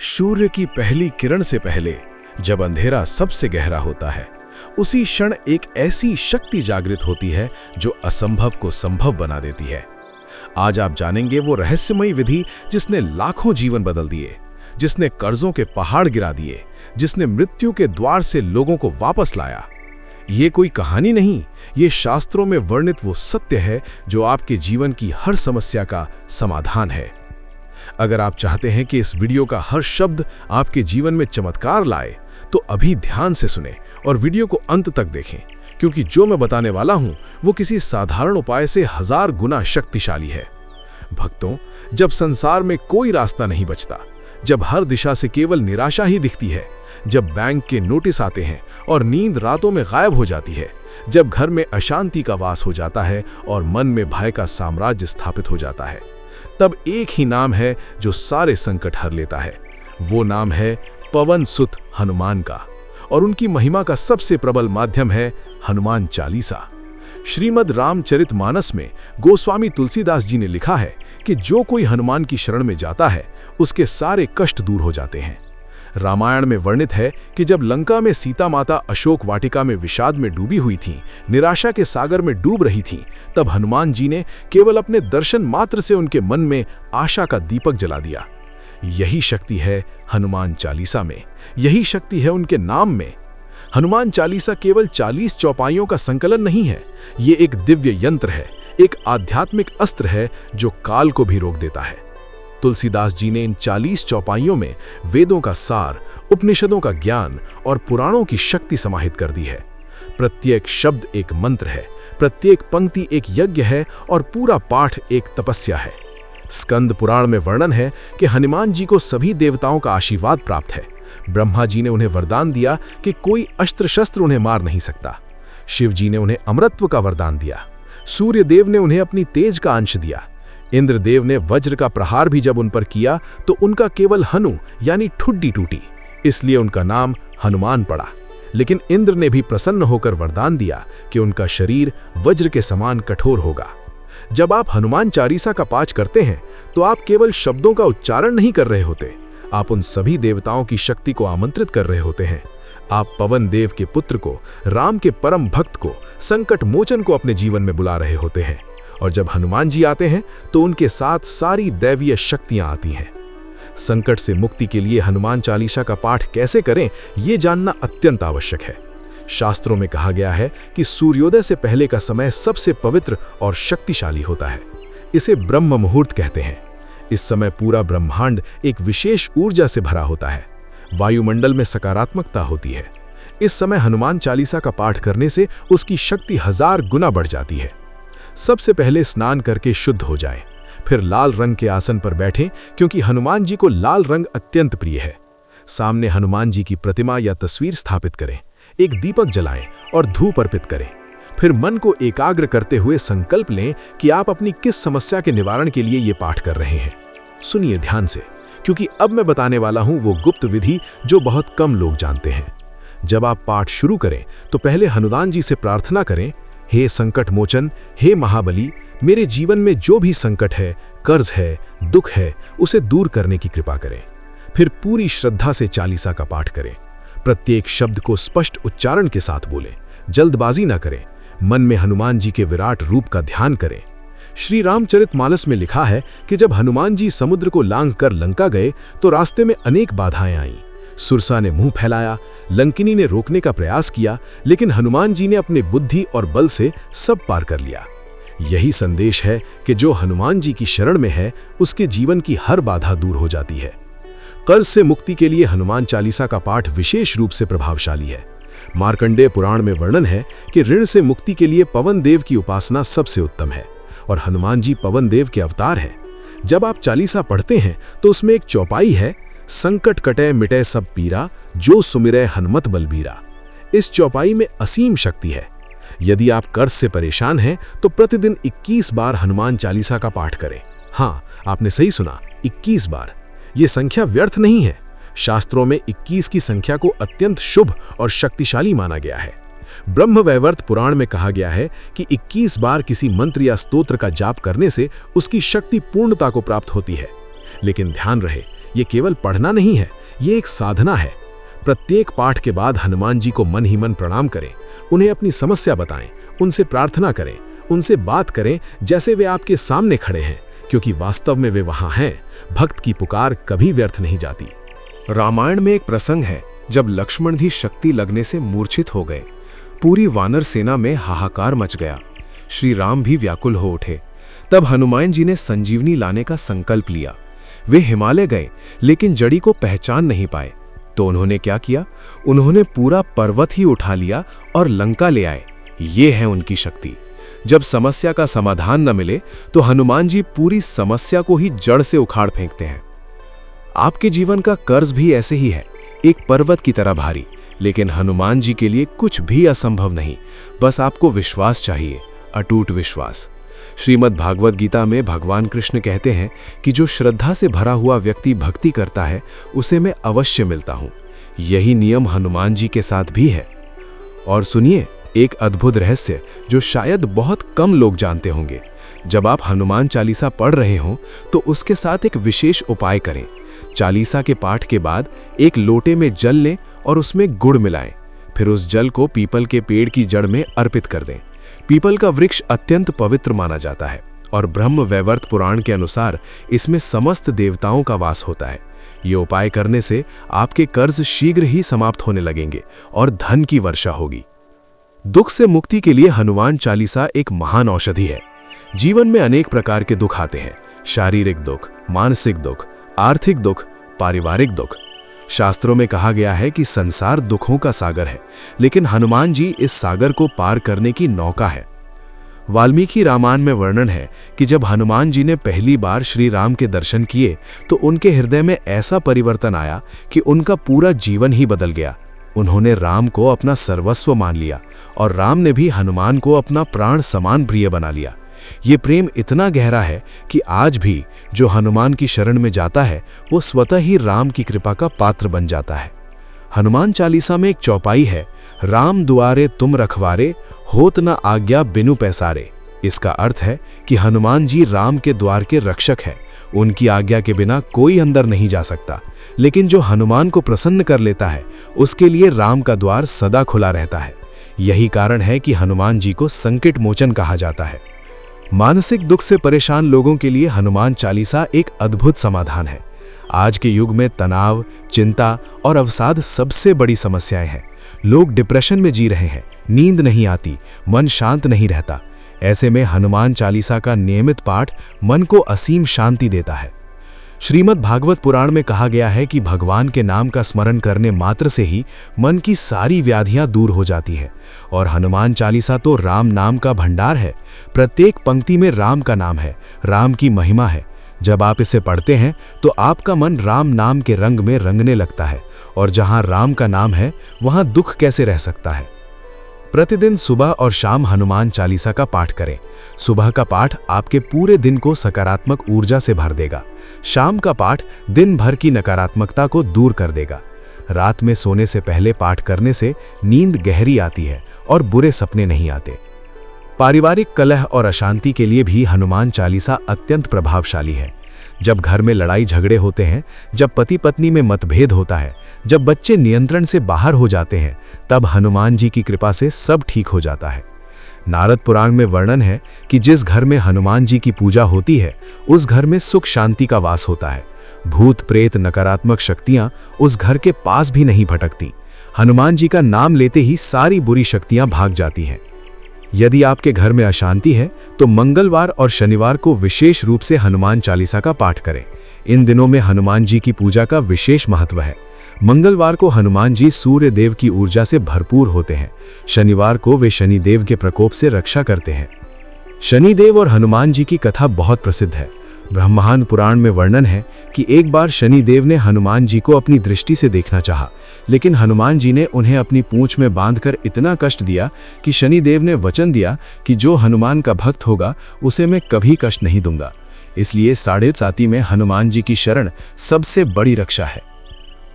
सूर्य की पहली किरण से पहले जब अंधेरा सबसे गहरा होता है, उसी क्षण एक ऐसी शक्ति जागृत होती है जो असंभव को संभव बना देती है। आज आप जानेंगे वो रहस्यमयी विधि जिसने लाखों जीवन बदल दिए, जिसने कर्जों के पहाड़ गिरा दिए, जिसने मृत्यु के द्वार से लोगों को वापस लाया। ये कोई कहानी नहीं, ये शास्त्रों में वर्णित वो सत्य है जो आपके जीवन की हर समस्या का समाधान है। अगर आप चाहते हैं कि इस वीडियो का हर शब्द आपके जीवन में चमत्कार लाए, तो अभी ध्यान से सुने और वीडियो को अंत तक देखें, क्योंकि जो मैं बताने वाला हूं वो किसी साधारण उपाय से 1000 गुना शक्तिशाली है। भक्तों, जब संसार में कोई रास्ता नहीं बचता, जब हर दिशा से केवल निराशा ही दिखती है, जब बैंक के नोटिस आते हैं और नींद रातों में गायब हो जाती है, जब घर में अशांति का वास हो जाता है और मन में भय का साम्राज्य स्थापित हो जाता है, तब एक ही नाम है जो सारे संकट हर लेता है। वो नाम है पवन सुत हनुमान का, और उनकी महिमा का सबसे प्रबल माध्यम है हनुमान चालीसा। श्रीमद् रामचरितमानस में गोस्वामी तुलसीदास जी ने लिखा है कि जो कोई हनुमान की शरण में जाता है, उसके सारे कष्ट दूर हो जाते हैं। रामायण में वर्णित है कि जब लंका में सीता माता अशोक वाटिका में विषाद में डूबी हुई थीं, निराशा के सागर में डूब रही थीं, तब हनुमान जी ने केवल अपने दर्शन मात्र से उनके मन में आशा का दीपक जला दिया। यही शक्ति है हनुमान चालीसा में, यही शक्ति है उनके नाम में। हनुमान चालीसा केवल 40 चौपाइयों का संकलन नहीं है, ये एक दिव्य यंत्र है, एक आध्यात्मिक अस्त्र है जो काल को भी रोक देता है। तुलसीदास जी ने इन 40 चौपाइयों में वेदों का सार, उपनिषदों का ज्ञान और पुराणों की शक्ति समाहित कर दी है। प्रत्येक शब्द एक मंत्र है, प्रत्येक पंक्ति एक यज्ञ है और पूरा पाठ एक तपस्या है। स्कंद पुराण में वर्णन है कि हनुमान जी को सभी देवताओं का आशीर्वाद प्राप्त है। ब्रह्मा जी ने उन्हें वरदान दिया कि कोई अस्त्र शस्त्र उन्हें मार नहीं सकता। शिव जी ने उन्हें अमरत्व का वरदान दिया। सूर्य देव ने उन्हें अपनी तेज का अंश दिया। इंद्रदेव ने वज्र का प्रहार भी जब उन पर किया तो उनका केवल हनु यानी ठुड्डी टूटी, इसलिए उनका नाम हनुमान पड़ा। लेकिन इंद्र ने भी प्रसन्न होकर वरदान दिया कि उनका शरीर वज्र के समान कठोर होगा। जब आप हनुमान चालीसा का पाठ करते हैं तो आप केवल शब्दों का उच्चारण नहीं कर रहे होते, आप उन सभी देवताओं की शक्ति को आमंत्रित कर रहे होते हैं। आप पवन देव के पुत्र को, राम के परम भक्त को, संकट मोचन को अपने जीवन में बुला रहे होते हैं। और जब हनुमान जी आते हैं तो उनके साथ सारी दैवीय शक्तियां आती हैं। संकट से मुक्ति के लिए हनुमान चालीसा का पाठ कैसे करें, ये जानना अत्यंत आवश्यक है। शास्त्रों में कहा गया है कि सूर्योदय से पहले का समय सबसे पवित्र और शक्तिशाली होता है। इसे ब्रह्म मुहूर्त कहते हैं। इस समय पूरा ब्रह्मांड एक विशेष ऊर्जा से भरा होता है, वायुमंडल में सकारात्मकता होती है। इस समय हनुमान चालीसा का पाठ करने से उसकी शक्ति 1000 गुना बढ़ जाती है। सबसे पहले स्नान करके शुद्ध हो जाएं, फिर लाल रंग के आसन पर बैठें, क्योंकि हनुमान जी को लाल रंग अत्यंत प्रिय है। सामने हनुमान जी की प्रतिमा या तस्वीर स्थापित करें, एक दीपक जलाएं और धूप अर्पित करें। फिर मन को एकाग्र करते हुए संकल्प लें कि आप अपनी किस समस्या के निवारण के लिए ये पाठ कर रहे हैं। सुनिए ध्यान से, क्योंकि अब मैं बताने वाला हूं वो गुप्त विधि जो बहुत कम लोग जानते हैं। जब आप पाठ शुरू करें तो पहले हनुमान जी से प्रार्थना करें, हे संकट मोचन, हे महाबली, मेरे जीवन में जो भी संकट है, कर्ज है, दुख है, उसे दूर करने की कृपा करें। फिर पूरी श्रद्धा से चालीसा का पाठ करें। प्रत्येक शब्द को स्पष्ट उच्चारण के साथ बोलें, जल्दबाजी ना करें। मन में हनुमान जी के विराट रूप का ध्यान करें। श्री रामचरितमानस में लिखा है कि जब हनुमान जी समुद्र को लांघ कर लंका गए तो रास्ते में अनेक बाधाएं आईं। सुरसा ने मुंह फैलाया, लंकिनी ने रोकने का प्रयास किया, लेकिन हनुमान जी ने अपने बुद्धि और बल से सब पार कर लिया। यही संदेश है कि जो हनुमान जी की शरण में है, उसके जीवन की हर बाधा दूर हो जाती है। कर्ज से मुक्ति के लिए हनुमान चालीसा का पाठ विशेष रूप से प्रभावशाली है। मार्कंडेय पुराण में वर्णन है कि ऋण से मुक्ति के लिए पवन देव की उपासना सबसे उत्तम है, और हनुमान जी पवन देव के अवतार हैं। जब आप चालीसा पढ़ते हैं तो उसमें एक चौपाई है, संकट कटे मिटे सब पीरा, जो सुमिरै हनुमत बलबीरा। इस चौपाई में असीम शक्ति है। यदि आप कर्ज से परेशान हैं तो प्रतिदिन 21 बार हनुमान चालीसा का पाठ करें। हाँ, आपने सही सुना, 21 बार। ये संख्या व्यर्थ नहीं है। शास्त्रों में 21 की संख्या को अत्यंत शुभ और शक्तिशाली माना गया है। ब्रह्मवैवर्त पुराण में कहा गया है कि 21 बार किसी मंत्र या स्तोत्र का जाप करने से उसकी शक्ति पूर्णता को प्राप्त होती है। लेकिन ध्यान रहे, ये केवल पढ़ना नहीं है, ये एक साधना है। प्रत्येक पाठ के बाद हनुमान जी को मन ही मन प्रणाम करें, उन्हें अपनी समस्या बताएं, उनसे प्रार्थना करें, उनसे बात करें जैसे वे आपके सामने खड़े हैं, क्योंकि वास्तव में वे वहां हैं। भक्त की पुकार कभी व्यर्थ नहीं जाती। रामायण में एक प्रसंग है जब लक्ष्मण भी शक्ति लगने से मूर्छित हो गए। पूरी वानर सेना में हाहाकार मच गया। श्री राम भी व्याकुल हो उठे। तब हनुमान जी ने संजीवनी लाने का संकल्प लिया। वे हिमालय गए लेकिन जड़ी को पहचान नहीं पाए। तो उन्होंने क्या किया? उन्होंने पूरा पर्वत ही उठा लिया और लंका ले आए। ये है उनकी शक्ति। जब समस्या का समाधान न मिले तो हनुमान जी पूरी समस्या को ही जड़ से उखाड़ फेंकते हैं। आपके जीवन का कर्ज भी ऐसे ही है, एक पर्वत की तरह भारी, लेकिन हनुमान जी के लिए कुछ भी असंभव नहीं। बस आपको विश्वास चाहिए, अटूट विश्वास। श्रीमद् भागवत गीता में भगवान कृष्ण कहते हैं कि जो श्रद्धा से भरा हुआ व्यक्ति भक्ति करता है उसे मैं अवश्य मिलता हूं। यही नियम हनुमान जी के साथ भी है। और सुनिए एक अद्भुत रहस्य जो शायद बहुत कम लोग जानते होंगे। जब आप हनुमान चालीसा पढ़ रहे हों तो उसके साथ एक विशेष उपाय करें। चालीसा के पाठ के बाद एक लोटे में जल लें और उसमें गुड़ मिलाएं। फिर उस जल को पीपल के पेड़ की जड़ में अर्पित कर दें। पीपल का वृक्ष अत्यंत पवित्र माना जाता है और ब्रह्म वैवर्त पुराण के अनुसार इसमें समस्त देवताओं का वास होता है। ये उपाय करने से आपके कर्ज शीघ्र ही समाप्त होने लगेंगे और धन की वर्षा होगी। दुख से मुक्ति के लिए हनुमान चालीसा एक महान औषधि है। जीवन में अनेक प्रकार के दुख आते हैं, शारीरिक दुख, मानसिक दुख, आर्थिक दुख, पारिवारिक दुख। शास्त्रों में कहा गया है कि संसार दुखों का सागर है, लेकिन हनुमान जी इस सागर को पार करने की नौका है। वाल्मीकि रामायण में वर्णन है कि जब हनुमान जी ने पहली बार श्री राम के दर्शन किए तो उनके हृदय में ऐसा परिवर्तन आया कि उनका पूरा जीवन ही बदल गया। उन्होंने राम को अपना सर्वस्व मान लिया और राम ने भी हनुमान को अपना प्राण समान प्रिय बना लिया। ये प्रेम इतना गहरा है कि आज भी जो हनुमान की शरण में जाता है वो स्वतः ही राम की कृपा का पात्र बन जाता है। हनुमान चालीसा में एक चौपाई है, राम दुआरे तुम रखवारे, होत न आज्ञा बिनु पैसारे। इसका अर्थ है कि हनुमान जी राम के द्वार के रक्षक हैं। उनकी आज्ञा के बिना कोई अंदर नहीं जा सकता, लेकिन जो हनुमान को प्रसन्न कर लेता है उसके लिए राम का द्वार सदा खुला रहता है। यही कारण है कि हनुमान जी को संकट मोचन कहा जाता है। मानसिक दुख से परेशान लोगों के लिए हनुमान चालीसा एक अद्भुत समाधान है। आज के युग में तनाव, चिंता और अवसाद सबसे बड़ी समस्याएं हैं। लोग डिप्रेशन में जी रहे हैं, नींद नहीं आती, मन शांत नहीं रहता। ऐसे में हनुमान चालीसा का नियमित पाठ मन को असीम शांति देता है। श्रीमद् भागवत पुराण में कहा गया है कि भगवान के नाम का स्मरण करने मात्र से ही मन की सारी व्याधियां दूर हो जाती है। और हनुमान चालीसा तो राम नाम का भंडार है। प्रत्येक पंक्ति में राम का नाम है, राम की महिमा है। जब आप इसे पढ़ते हैं तो आपका मन राम नाम के रंग में रंगने लगता है, और जहां राम का नाम है वहां दुख कैसे रह सकता है। प्रतिदिन सुबह और शाम हनुमान चालीसा का पाठ करें। सुबह का पाठ आपके पूरे दिन को सकारात्मक ऊर्जा से भर देगा। शाम का पाठ दिन भर की नकारात्मकता को दूर कर देगा। रात में सोने से पहले पाठ करने से नींद गहरी आती है और बुरे सपने नहीं आते। पारिवारिक कलह और अशांति के लिए भी हनुमान चालीसा अत्यंत प्रभावशाली है। जब घर में लड़ाई झगड़े होते हैं, जब पति पत्नी में मतभेद होता है, जब बच्चे नियंत्रण से बाहर हो जाते हैं, तब हनुमान जी की कृपा से सब ठीक हो जाता है। नारद पुराण में वर्णन है कि जिस घर में हनुमान जी की पूजा होती है उस घर में सुख शांति का वास होता है। भूत प्रेत नकारात्मक शक्तियां उस घर के पास भी नहीं भटकती। हनुमान जी का नाम लेते ही सारी बुरी शक्तियां भाग जाती हैं। यदि आपके घर में अशांति है तो मंगलवार और शनिवार को विशेष रूप से हनुमान चालीसा का पाठ करें। इन दिनों में हनुमान जी की पूजा का विशेष महत्व है। मंगलवार को हनुमान जी सूर्य देव की ऊर्जा से भरपूर होते हैं। शनिवार को वे शनिदेव के प्रकोप से रक्षा करते हैं। शनिदेव और हनुमान जी की कथा बहुत प्रसिद्ध है। ब्रह्मांड पुराण में वर्णन है कि एक बार शनिदेव ने हनुमान जी को अपनी दृष्टि से देखना चाहा, लेकिन हनुमान जी ने उन्हें अपनी पूंछ में बांधकर इतना कष्ट दिया कि शनिदेव ने वचन दिया कि जो हनुमान का भक्त होगा उसे मैं कभी कष्ट नहीं दूंगा। इसलिए 7.5 में हनुमान जी की शरण सबसे बड़ी रक्षा है।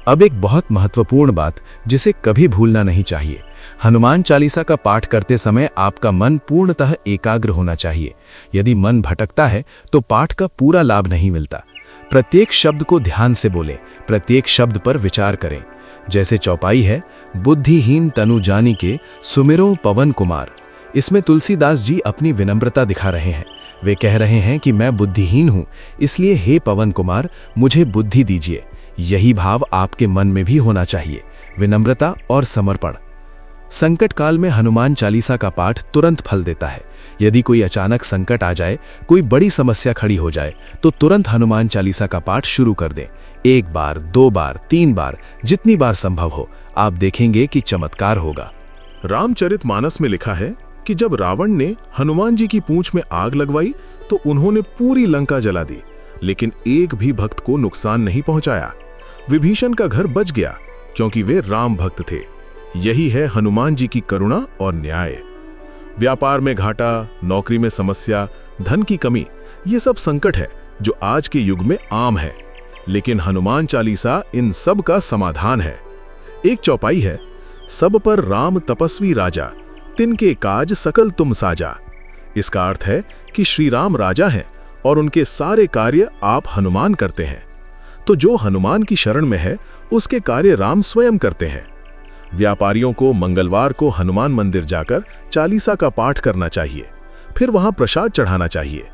अब एक बहुत महत्वपूर्ण बात जिसे कभी भूलना नहीं चाहिए, हनुमान चालीसा का पाठ करते समय आपका मन पूर्णतः एकाग्र होना चाहिए। यदि मन भटकता है तो पाठ का पूरा लाभ नहीं मिलता। प्रत्येक शब्द को ध्यान से बोलें, प्रत्येक शब्द पर विचार करें। जैसे चौपाई है, बुद्धिहीन तनु जानी के सुमिरो पवन कुमार। इसमें तुलसीदास जी अपनी विनम्रता दिखा रहे हैं। वे कह रहे हैं कि मैं बुद्धिहीन हूं, इसलिए हे पवन कुमार मुझे बुद्धि दीजिए। यही भाव आपके मन में भी होना चाहिए, विनम्रता और समर्पण। संकट काल में हनुमान चालीसा का पाठ तुरंत फल देता है। यदि कोई अचानक संकट आ जाए, कोई बड़ी समस्या खड़ी हो जाए, तो तुरंत हनुमान चालीसा का पाठ शुरू कर दें। 1 बार, 2 बार, 3 बार, जितनी बार संभव हो। आप देखेंगे कि चमत्कार होगा। रामचरितमानस में लिखा है कि जब रावण ने हनुमान जी की पूंछ में आग लगवाई तो उन्होंने पूरी लंका जला दी, लेकिन एक भी भक्त को नुकसान नहीं पहुंचाया। विभीषण का घर बच गया क्योंकि वे राम भक्त थे। यही है हनुमान जी की करुणा और न्याय। व्यापार में घाटा, नौकरी में समस्या, धन की कमी, ये सब संकट है जो आज के युग में आम है, लेकिन हनुमान चालीसा इन सब का समाधान है। एक चौपाई है, सब पर राम तपस्वी राजा, तिनके काज सकल तुम साजा। इसका अर्थ है कि श्री राम राजा हैं और उनके सारे कार्य आप हनुमान करते हैं। तो जो हनुमान की शरण में है उसके कार्य राम स्वयं करते हैं। व्यापारियों को मंगलवार को हनुमान मंदिर जाकर चालीसा का पाठ करना चाहिए, फिर वहां प्रसाद चढ़ाना चाहिए,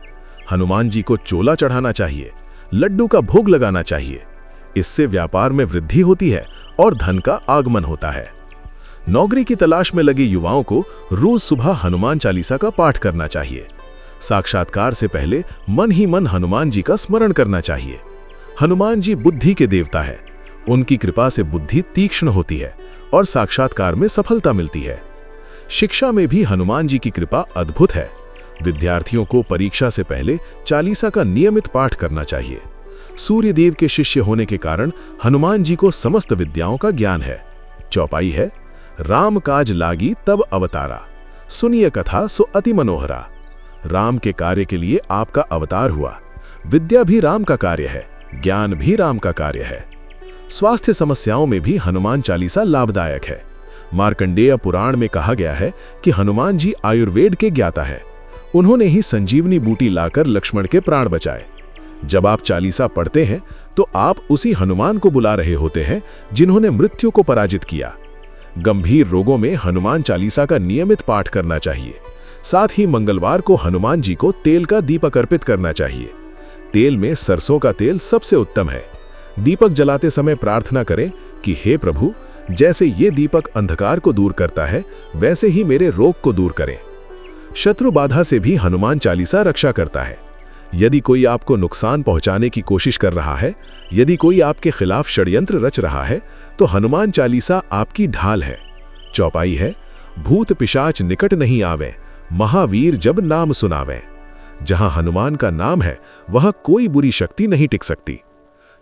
हनुमान जी को चोला चढ़ाना चाहिए, लड्डू का भोग लगाना चाहिए। इससे व्यापार में वृद्धि होती है और धन का आगमन होता है। नौकरी की तलाश में लगे युवाओं को रोज सुबह हनुमान चालीसा का पाठ करना चाहिए। साक्षात्कार से पहले मन ही मन हनुमान जी का स्मरण करना चाहिए। हनुमान जी बुद्धि के देवता है। उनकी कृपा से बुद्धि तीक्ष्ण होती है और साक्षात्कार में सफलता मिलती है। शिक्षा में भी हनुमान जी की कृपा अद्भुत है। विद्यार्थियों को परीक्षा से पहले चालीसा का नियमित पाठ करना चाहिए। सूर्यदेव के शिष्य होने के कारण हनुमान जी को समस्त विद्याओं का ज्ञान है। चौपाई है, राम काज लागी तब अवतारा, सुनिए कथा सो अति मनोहरा। राम के कार्य के लिए आपका अवतार हुआ। विद्या भी राम का कार्य है, ज्ञान भी राम का कार्य है। स्वास्थ्य समस्याओं में भी हनुमान चालीसा लाभदायक है। मार्कंडेय पुराण में कहा गया है कि हनुमान जी आयुर्वेद के ज्ञाता है। उन्होंने ही संजीवनी बूटी लाकर लक्ष्मण के प्राण बचाए। जब आप चालीसा पढ़ते हैं तो आप उसी हनुमान को बुला रहे होते हैं जिन्होंने मृत्यु को पराजित किया। गंभीर रोगों में हनुमान चालीसा का नियमित पाठ करना चाहिए। साथ ही मंगलवार को हनुमान जी को तेल का दीपक अर्पित करना चाहिए। तेल में सरसों का तेल सबसे उत्तम है। दीपक जलाते समय प्रार्थना करें कि हे प्रभु, जैसे ये दीपक अंधकार को दूर करता है वैसे ही मेरे रोग को दूर करें। शत्रु बाधा से भी हनुमान चालीसा रक्षा करता है। यदि कोई आपको नुकसान पहुंचाने की कोशिश कर रहा है, यदि कोई आपके खिलाफ षड्यंत्र रच रहा है, तो हनुमान चालीसा आपकी ढाल है। चौपाई है, भूत पिशाच निकट नहीं आवे, महावीर जब नाम सुनावे। जहां हनुमान का नाम है वहां कोई बुरी शक्ति नहीं टिक सकती।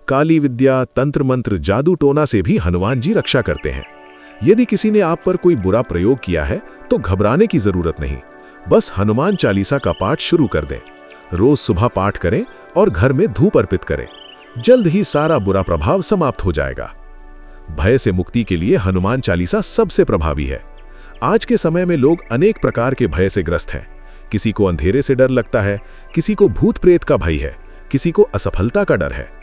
काली विद्या, तंत्र मंत्र, जादू टोना से भी हनुमान जी रक्षा करते हैं। यदि किसी ने आप पर कोई बुरा प्रयोग किया है तो घबराने की जरूरत नहीं, बस हनुमान चालीसा का पाठ शुरू कर दें। रोज सुबह पाठ करें और घर में धूप अर्पित करें। जल्द ही सारा बुरा प्रभाव समाप्त हो जाएगा। भय से मुक्ति के लिए हनुमान चालीसा सबसे प्रभावी है। आज के समय में लोग अनेक प्रकार के भय से ग्रस्त हैं। किसी को अंधेरे से डर लगता है, किसी को भूत प्रेत का भय है, किसी को असफलता का डर है।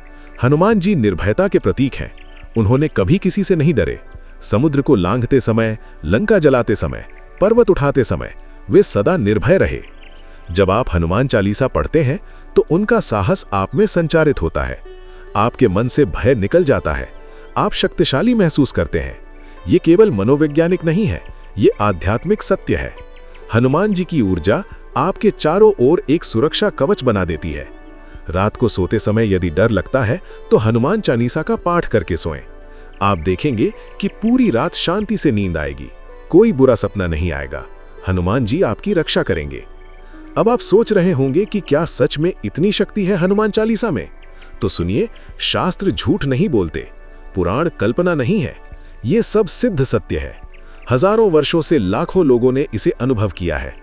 हनुमान जी निर्भयता के प्रतीक हैं। उन्होंने कभी किसी से नहीं डरे। समुद्र को लांघते समय, लंका जलाते समय, पर्वत उठाते समय वे सदा निर्भय रहे। जब आप हनुमान चालीसा पढ़ते हैं तो उनका साहस आप में संचारित होता है। आपके मन से भय निकल जाता है। आप शक्तिशाली महसूस करते हैं। ये केवल मनोवैज्ञानिक नहीं है, ये आध्यात्मिक सत्य है। हनुमान जी की ऊर्जा आपके चारों ओर एक सुरक्षा कवच बना देती है। रात को सोते समय यदि डर लगता है तो हनुमान चालीसा का पाठ करके सोएं। आप देखेंगे कि पूरी रात शांति से नींद आएगी, कोई बुरा सपना नहीं आएगा। हनुमान जी आपकी रक्षा करेंगे। अब आप सोच रहे होंगे कि क्या सच में इतनी शक्ति है हनुमान चालीसा में? तो सुनिए, शास्त्र झूठ नहीं बोलते, पुराण कल्पना नहीं है, ये सब सिद्ध सत्य है। हजारों वर्षों से लाखों लोगों ने इसे अनुभव किया है।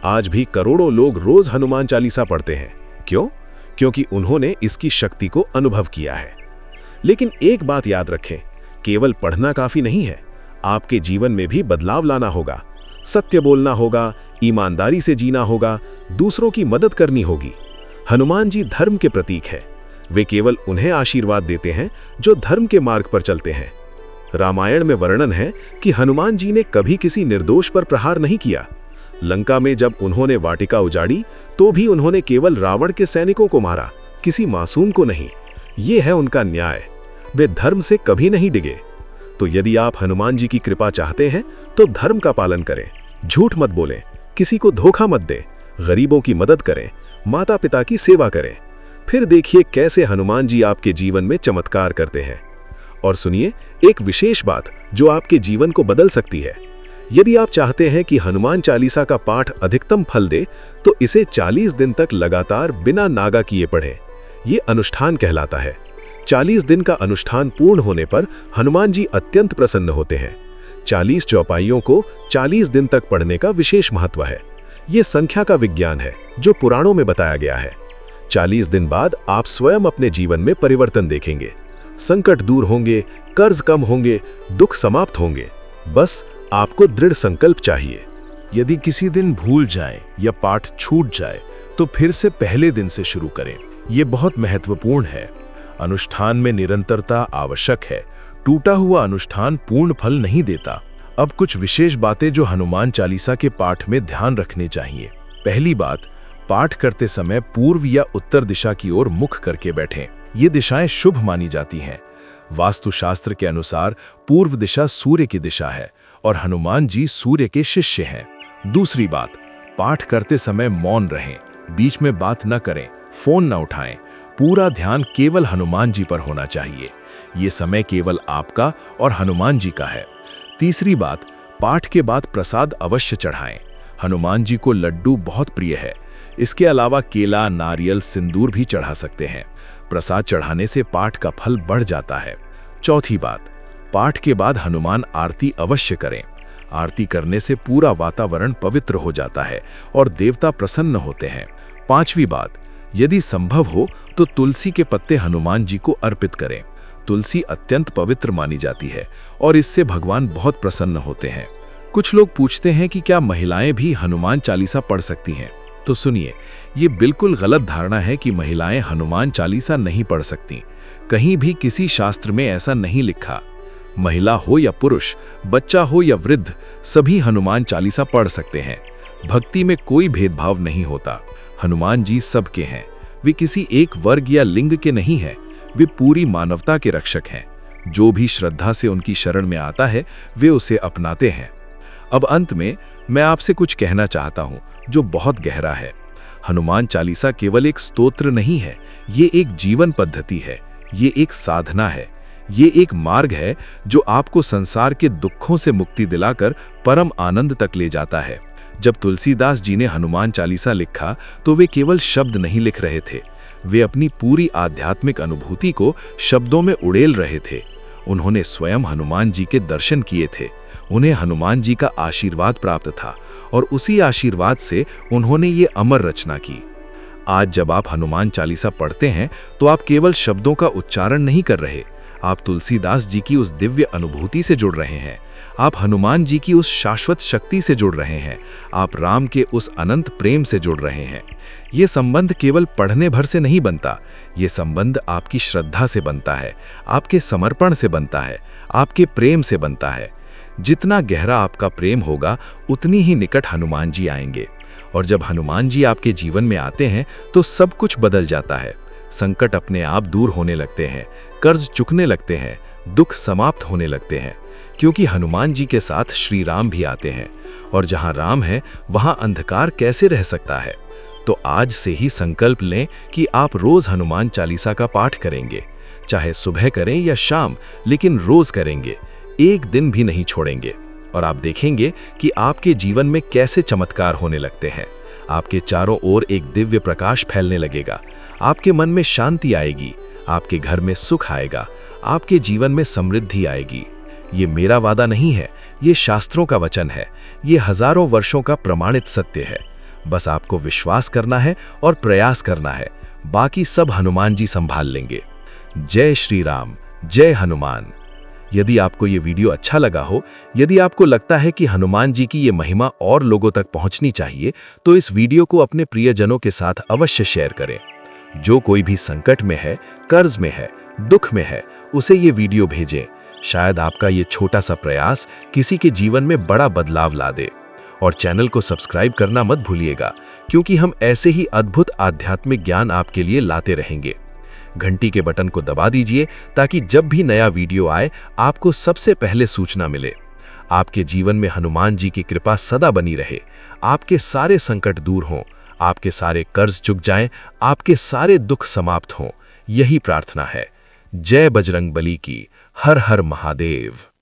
आज भी करोड़ों लोग रोज हनुमान चालीसा पढ़ते हैं। क्यों? क्योंकि उन्होंने इसकी शक्ति को अनुभव किया है। लेकिन एक बात याद रखें, केवल पढ़ना काफी नहीं है, आपके जीवन में भी बदलाव लाना होगा। सत्य बोलना होगा, ईमानदारी से जीना होगा, दूसरों की मदद करनी होगी। हनुमान जी धर्म के प्रतीक है। वे केवल उन्हें आशीर्वाद देते हैं जो धर्म के मार्ग पर चलते हैं। रामायण में वर्णन है कि हनुमान जी ने कभी किसी निर्दोष पर प्रहार नहीं किया। लंका में जब उन्होंने वाटिका उजाड़ी तो भी उन्होंने केवल रावण के सैनिकों को मारा, किसी मासूम को नहीं। ये है उनका न्याय। वे धर्म से कभी नहीं डिगे। तो यदि आप हनुमान जी की कृपा चाहते हैं तो धर्म का पालन करें, झूठ मत बोलें, किसी को धोखा मत दें, गरीबों की मदद करें, माता पिता की सेवा करें। फिर देखिए कैसे हनुमान जी आपके जीवन में चमत्कार करते हैं। और सुनिए एक विशेष बात जो आपके जीवन को बदल सकती है। यदि आप चाहते हैं कि हनुमान चालीसा का पाठ अधिकतम फल दे तो इसे 40 दिन तक लगातार बिना नागा किए पढ़ें। ये अनुष्ठान कहलाता है। 40 दिन का अनुष्ठान पूर्ण होने पर हनुमान जी अत्यंत प्रसन्न होते हैं। 40 चौपाइयों को 40 दिन तक पढ़ने का विशेष महत्व है। ये संख्या का विज्ञान है जो पुराणों में बताया गया है। 40 दिन बाद आप स्वयं अपने जीवन में परिवर्तन देखेंगे। संकट दूर होंगे, कर्ज कम होंगे, दुख समाप्त होंगे। बस आपको दृढ़ संकल्प चाहिए। यदि किसी दिन भूल जाए या पाठ छूट जाए तो फिर से पहले दिन से शुरू करें। ये बहुत महत्वपूर्ण है। अनुष्ठान में निरंतरता आवश्यक है। टूटा हुआ अनुष्ठान पूर्ण फल नहीं देता। अब कुछ विशेष बातें जो हनुमान चालीसा के पाठ में ध्यान रखने चाहिए। पहली बात, पाठ करते समय पूर्व या उत्तर दिशा की ओर मुख करके बैठें। ये दिशाएं शुभ मानी जाती हैं। वास्तुशास्त्र के अनुसार पूर्व दिशा सूर्य की दिशा है और हनुमान जी सूर्य के शिष्य हैं। दूसरी बात, पाठ करते समय मौन रहें, बीच में बात न करें, फोन न उठाएं। पूरा ध्यान केवल हनुमान जी पर होना चाहिए। ये समय केवल आपका और हनुमान जी का है। तीसरी बात, पाठ के बाद प्रसाद अवश्य चढ़ाएं। हनुमान जी को लड्डू बहुत प्रिय है। इसके अलावा केला, नारियल, सिंदूर भी चढ़ा सकते हैं। प्रसाद चढ़ाने से पाठ का फल बढ़ जाता है। चौथी बात, पाठ के बाद हनुमान आरती अवश्य करें। आरती करने से पूरा वातावरण पवित्र हो जाता है और देवता प्रसन्न होते हैं। पांचवी बात, यदि संभव हो तो तुलसी के पत्ते हनुमान जी को अर्पित करें। तुलसी अत्यंत पवित्र मानी जाती है और इससे भगवान बहुत प्रसन्न होते हैं। कुछ लोग पूछते हैं कि क्या महिलाएं भी हनुमान चालीसा पढ़ सकती हैं? तो सुनिए, ये बिल्कुल गलत धारणा है कि महिलाएं हनुमान चालीसा नहीं पढ़ सकती। कहीं भी किसी शास्त्र में ऐसा नहीं लिखा। महिला हो या पुरुष, बच्चा हो या वृद्ध, सभी हनुमान चालीसा पढ़ सकते हैं। भक्ति में कोई भेदभाव नहीं होता। हनुमान जी सबके हैं। वे किसी एक वर्ग या लिंग के नहीं हैं। वे पूरी मानवता के रक्षक हैं। जो भी श्रद्धा से उनकी शरण में आता है वे उसे अपनाते हैं। अब अंत में मैं आपसे कुछ कहना चाहता हूं जो बहुत गहरा है। हनुमान चालीसा केवल एक स्तोत्र नहीं है, ये एक जीवन पद्धति है, ये एक साधना है, ये एक मार्ग है जो आपको संसार के दुखों से मुक्ति दिलाकर परम आनंद तक ले जाता है। जब तुलसीदास जी ने हनुमान चालीसा लिखा तो वे केवल शब्द नहीं लिख रहे थे, वे अपनी पूरी आध्यात्मिक अनुभूति को शब्दों में उड़ेल रहे थे। उन्होंने स्वयं हनुमान जी के दर्शन किए थे, उन्हें हनुमान जी का आशीर्वाद प्राप्त था और उसी आशीर्वाद से उन्होंने ये अमर रचना की। आज जब आप हनुमान चालीसा पढ़ते हैं तो आप केवल शब्दों का उच्चारण नहीं कर रहे, आप तुलसीदास जी की उस दिव्य अनुभूति से जुड़ रहे हैं। आप हनुमान जी की उस शाश्वत शक्ति से जुड़ रहे हैं। आप राम के उस अनंत प्रेम से जुड़ रहे हैं। ये संबंध केवल पढ़ने भर से नहीं बनता, ये संबंध आपकी श्रद्धा से बनता है, आपके समर्पण से बनता है, आपके प्रेम से बनता है। जितना गहरा आपका प्रेम होगा उतनी ही निकट हनुमान जी आएंगे। और जब हनुमान जी आपके जीवन में आते हैं तो सब कुछ बदल जाता है। संकट अपने आप दूर होने लगते हैं, कर्ज चुकने लगते हैं, दुख समाप्त होने लगते हैं, क्योंकि हनुमान जी के साथ श्री राम भी आते हैं। और जहां राम है वहां अंधकार कैसे रह सकता है? तो आज से ही संकल्प लें कि आप रोज हनुमान चालीसा का पाठ करेंगे, चाहे सुबह करें या शाम, लेकिन रोज करेंगे, एक दिन भी नहीं छोड़ेंगे। और आप देखेंगे कि आपके जीवन में कैसे चमत्कार होने लगते हैं। आपके चारों ओर एक दिव्य प्रकाश फैलने लगेगा, आपके मन में शांति आएगी, आपके घर में सुख आएगा, आपके जीवन में समृद्धि आएगी। ये मेरा वादा नहीं है, ये शास्त्रों का वचन है, ये हजारों वर्षों का प्रमाणित सत्य है। बस आपको विश्वास करना है और प्रयास करना है, बाकी सब हनुमान जी संभाल लेंगे। जय श्री राम, जय हनुमान। यदि आपको ये वीडियो अच्छा लगा हो, यदि आपको लगता है कि हनुमान जी की ये महिमा और लोगों तक पहुंचनी चाहिए, तो इस वीडियो को अपने प्रियजनों के साथ अवश्य शेयर करें। जो कोई भी संकट में है, कर्ज में है, दुख में है, उसे ये वीडियो भेजें। शायद आपका ये छोटा सा प्रयास किसी के जीवन में बड़ा बदलाव ला दे। और चैनल को सब्सक्राइब करना मत भूलिएगा, क्योंकि हम ऐसे ही अद्भुत आध्यात्मिक ज्ञान आपके लिए लाते रहेंगे। घंटी के बटन को दबा दीजिए ताकि जब भी नया वीडियो आए आपको सबसे पहले सूचना मिले। आपके जीवन में हनुमान जी की कृपा सदा बनी रहे, आपके सारे संकट दूर हों, आपके सारे कर्ज चुक जाएं, आपके सारे दुख समाप्त हों। यही प्रार्थना है। जय बजरंगबली की। हर हर महादेव।